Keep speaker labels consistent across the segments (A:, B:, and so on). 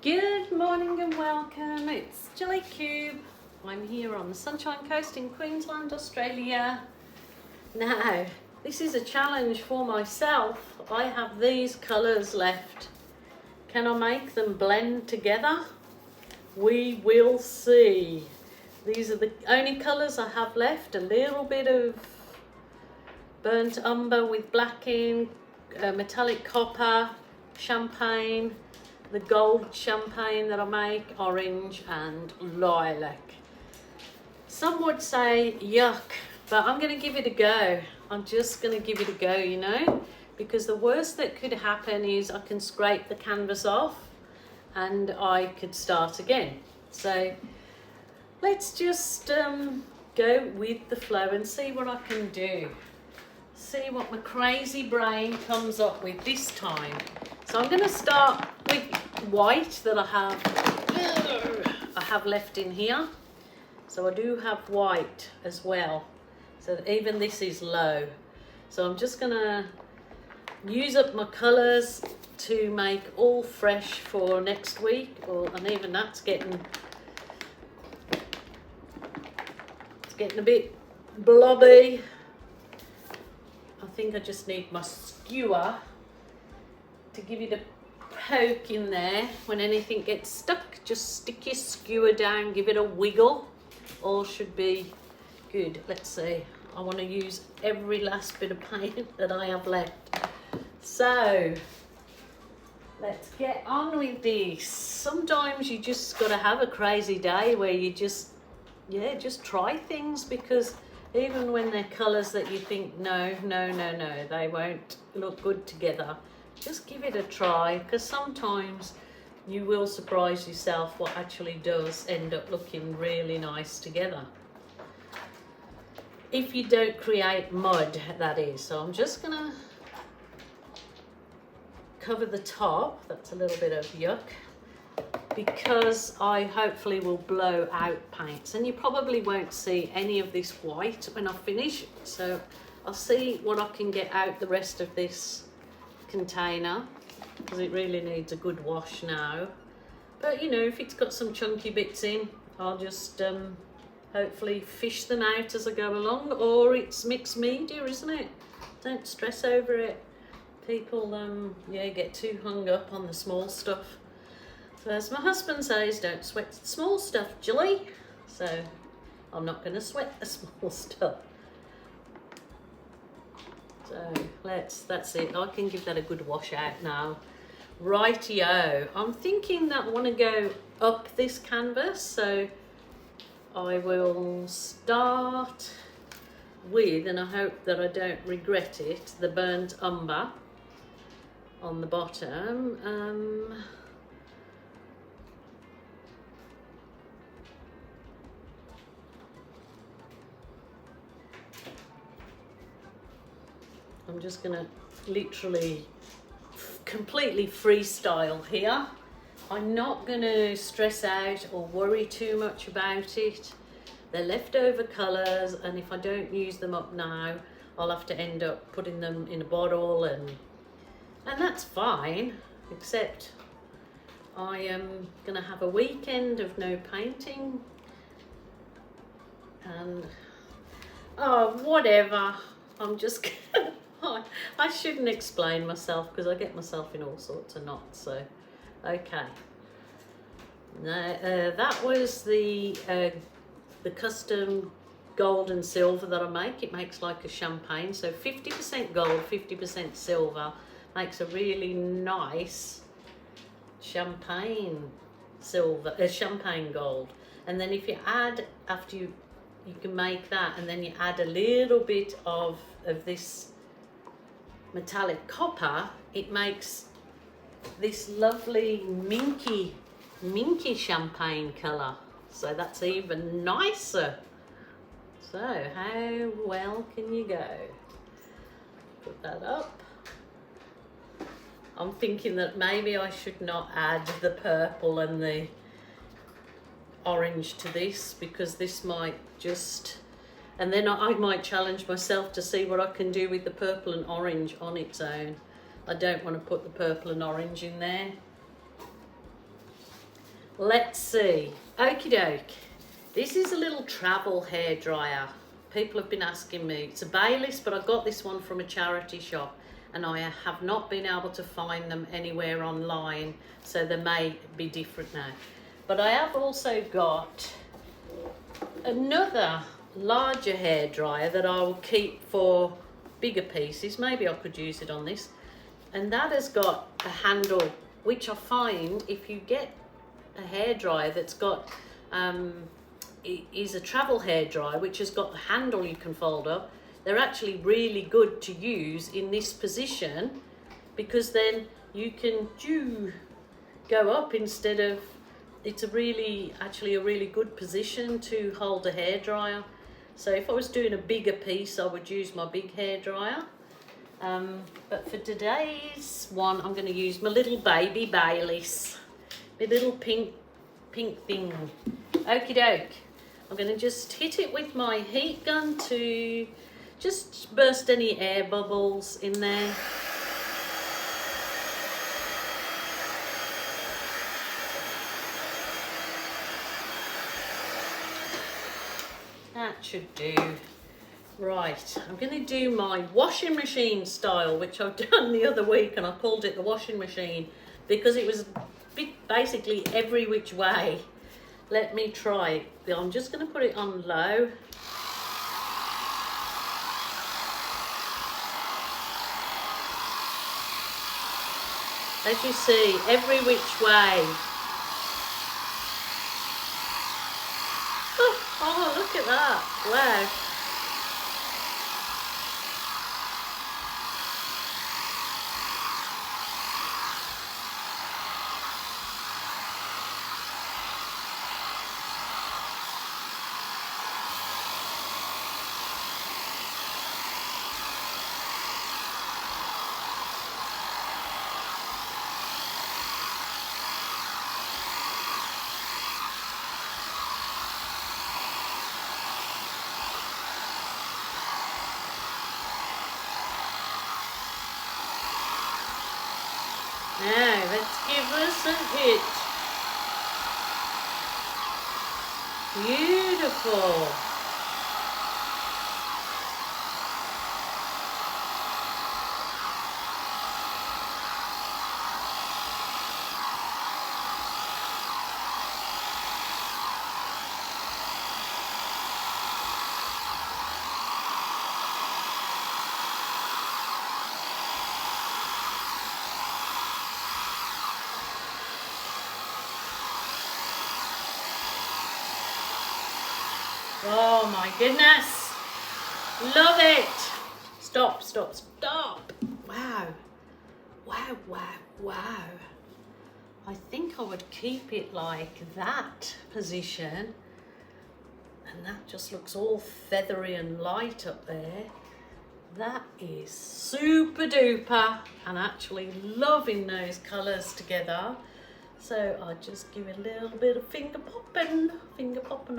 A: Good morning and welcome. It's Jilly Cube. I'm here on the Sunshine Coast in Queensland, Australia. Now, this is a challenge for myself. I have these colours left. Can I make them blend together? We will see. These are the only colours I have left. A little bit of burnt umber with black in, metallic copper, champagne, the gold champagne that I make, orange and lilac. Some would say yuck, but I'm going to give it a go. I'm just going to give it a go, you know, because the worst that could happen is I can scrape the canvas off and I could start again. So let's just go with the flow and see what I can do. See what my crazy brain comes up with this time. So I'm going to start with white that I have left in here. So I do have white as well. So even this is low. So I'm just going to use up my colours to make all fresh for next week. And even that's getting a bit blobby. I think I just need my skewer to give it a poke in there. When anything gets stuck, just stick your skewer down, give it a wiggle. All should be good. Let's see. I want to use every last bit of paint that I have left. So let's get on with this. Sometimes you just got to have a crazy day where you just try things, because even when they're colours that you think no, they won't look good together, just give it a try, because sometimes you will surprise yourself what actually does end up looking really nice together. If you don't create mud, that is. So I'm just going to cover the top. That's a little bit of yuck, because I hopefully will blow out paints, and you probably won't see any of this white when I finish. So I'll see what I can get out the rest of this container, because it really needs a good wash now. But you know, if it's got some chunky bits in, I'll just hopefully fish them out as I go along. Or it's mixed media, isn't it? Don't stress over it. People get too hung up on the small stuff. So as my husband says, don't sweat the small stuff, Jilly. So I'm not going to sweat the small stuff. So that's it. I can give that a good wash out now. Rightio. I'm thinking that I want to go up this canvas, so I will start with, and I hope that I don't regret it, the burnt umber on the bottom. I'm just going to literally completely freestyle here. I'm not going to stress out or worry too much about it. They're leftover colours, and if I don't use them up now, I'll have to end up putting them in a bottle, and that's fine, except I am going to have a weekend of no painting, and whatever. I'm just gonna I shouldn't explain myself, because I get myself in all sorts of knots. So okay, now that was the custom gold and silver that I make. It makes like a champagne, so 50% gold, 50% silver makes a really nice champagne silver, champagne gold. And then if you add, after you can make that, and then you add a little bit of this metallic copper, it makes this lovely minky champagne colour. So that's even nicer. So how well can you go? Put that up. I'm thinking that maybe I should not add the purple and the orange to this, because this might just, and then I might challenge myself to see what I can do with the purple and orange on its own. I don't want to put the purple and orange in there. let's see. Okie doke. This is a little travel hairdryer. People have been asking me. It's a Baylis, but I got this one from a charity shop and I have not been able to find them anywhere online, so they may be different now. But I have also got another larger hairdryer that I will keep for bigger pieces. Maybe I could use it on this. And that has got a handle, which I find if you get a hairdryer that's got is a travel hairdryer which has got the handle you can fold up, they're actually really good to use in this position, because then you can go up instead of, it's actually a really good position to hold a hairdryer. So if I was doing a bigger piece, I would use my big hairdryer. But for today's one, I'm going to use my little baby Baylis, my little pink thing. Okie doke. I'm going to just hit it with my heat gun to just burst any air bubbles in there. That should do. Right, I'm going to do my washing machine style, which I've done the other week, and I called it the washing machine because it was basically every which way. Let me try it. I'm just going to put it on low. As you see, every which way. Oh, look at that. Wow. Now, let's give us a hit. Beautiful. Oh my goodness, love it. Stop. Wow. I think I would keep it like that position, and that just looks all feathery and light up there. That is super duper, and actually loving those colours together. So I'll just give it a little bit of finger popping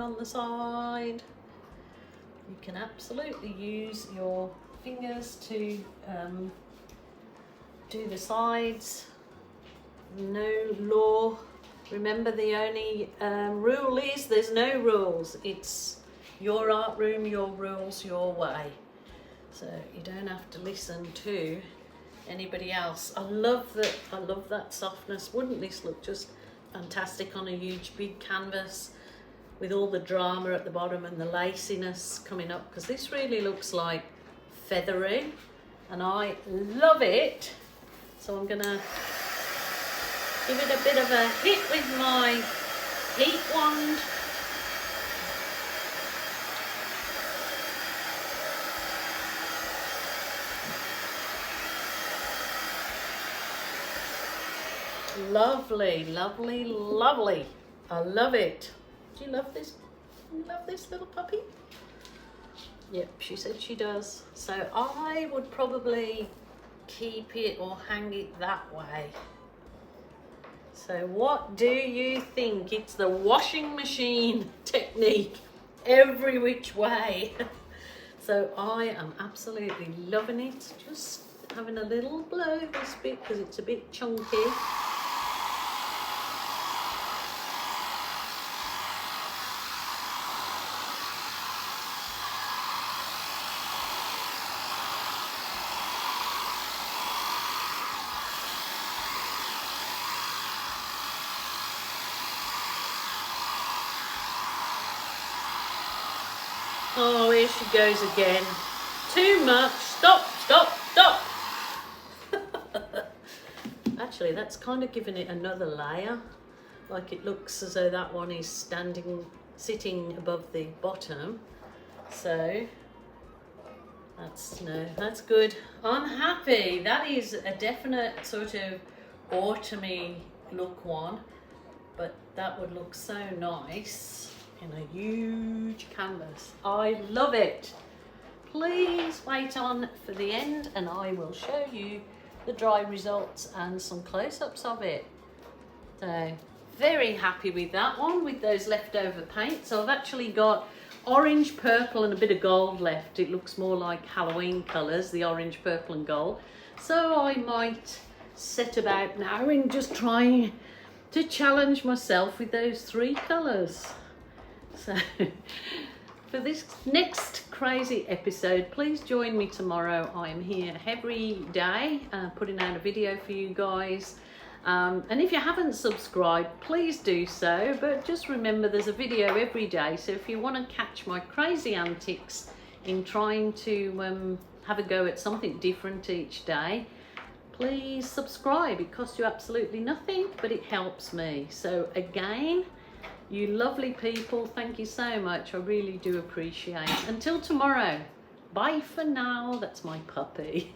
A: on the side. You can absolutely use your fingers to do the sides. No law. Remember, the only rule is there's no rules. It's your art room, your rules, your way. So you don't have to listen to anybody else. I love that softness. Wouldn't this look just fantastic on a huge big canvas with all the drama at the bottom and the laciness coming up, because this really looks like feathery and I love it. So I'm gonna give it a bit of a hit with my heat wand. Lovely. I love it. Do you love this? You love this little puppy? Yep, she said she does. So I would probably keep it or hang it that way. So what do you think? It's the washing machine technique, every which way. So I am absolutely loving it. Just having a little blow this bit because it's a bit chunky. Oh, here she goes again. Too much. Stop, stop, stop. Actually, that's kind of giving it another layer. Like it looks as though that one is sitting above the bottom. So that's good. I'm happy. That is a definite sort of autumny look one, but that would look so nice in a huge canvas. I love it. Please wait on for the end and I will show you the dry results and some close-ups of it. So very happy with that one, with those leftover paints. So I've actually got orange, purple and a bit of gold left. It looks more like Halloween colours, the orange, purple and gold. So I might set about now and just try to challenge myself with those 3 colours. So for this next crazy episode, please join me tomorrow. I am here every day putting out a video for you guys. And if you haven't subscribed, please do so, but just remember there's a video every day, so if you want to catch my crazy antics in trying to have a go at something different each day, please subscribe. It costs you absolutely nothing, but it helps me. So again, you lovely people, thank you so much. I really do appreciate it. Until tomorrow, bye for now. That's my puppy.